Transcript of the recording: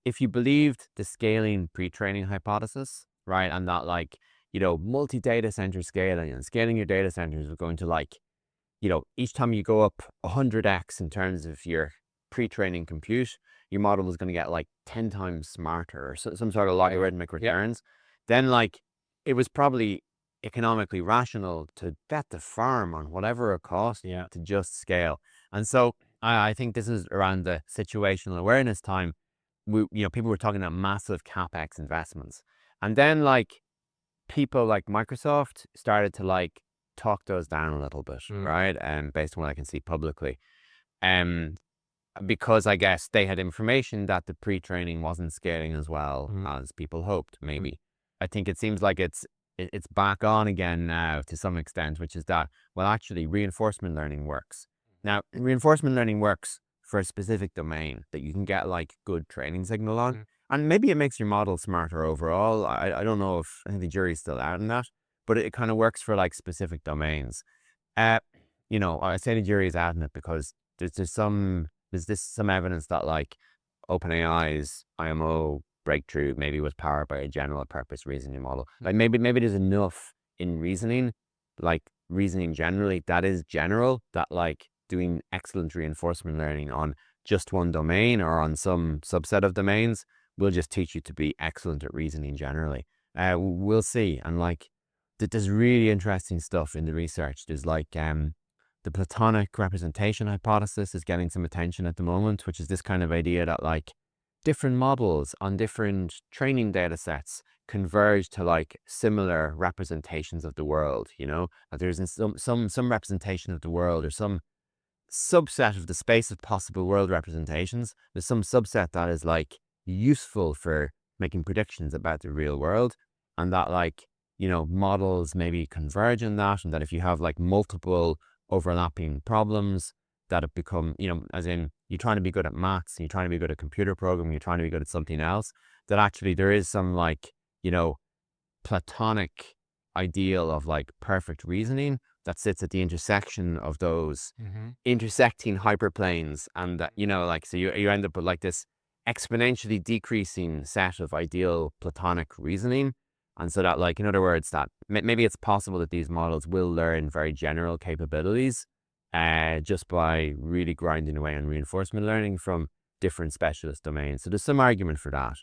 if you believed the scaling pre-training hypothesis, right, and that like, multi-data center scaling and scaling your data centers is going to like, each time you go up 100x in terms of your pre-training compute, your model was going to get like 10 times smarter or some sort of Wow. logarithmic Yeah. returns, then like it was probably economically rational to bet the farm on whatever it cost Yeah. to just scale. And so I think this is around the situational awareness time. People were talking about massive capex investments, and then like people like Microsoft started to like talk those down a little bit, Mm. right? And based on what I can see publicly, um, because I guess they had information that the pre-training wasn't scaling as well Mm. as people hoped. Mm. Maybe I think it seems like it's back on again now to some extent, which is that well, actually, reinforcement learning works. Now, reinforcement learning works for a specific domain that you can get like good training signal on, Mm. and maybe it makes your model smarter overall. I don't know if I think the jury's still out on that, but it kind of works for like specific domains. Uh, I say the jury is out on it because there's some evidence that like OpenAI's IMO breakthrough maybe was powered by a general purpose reasoning model. Mm. Like maybe there's enough in reasoning, like reasoning generally, that is general, that like doing excellent reinforcement learning on just one domain or on some subset of domains will just teach you to be excellent at reasoning generally. We'll see. And like there's really interesting stuff in the research. There's like the Platonic representation hypothesis is getting some attention at the moment, which is this kind of idea that like different models on different training data sets converge to like similar representations of the world, that there's in some representation of the world or some subset of the space of possible world representations. There's some subset that is like useful for making predictions about the real world, and that like, models maybe converge in that, and that if you have like multiple overlapping problems that have become, as in you're trying to be good at maths, and you're trying to be good at computer programming, you're trying to be good at something else, that actually there is some like, Platonic ideal of like perfect reasoning that sits at the intersection of those Mhm. intersecting hyperplanes, and that like so you end up with like this exponentially decreasing set of ideal Platonic reasoning, and so that like in other words that maybe it's possible that these models will learn very general capabilities just by really grinding away on reinforcement learning from different specialist domains. So there's some argument for that.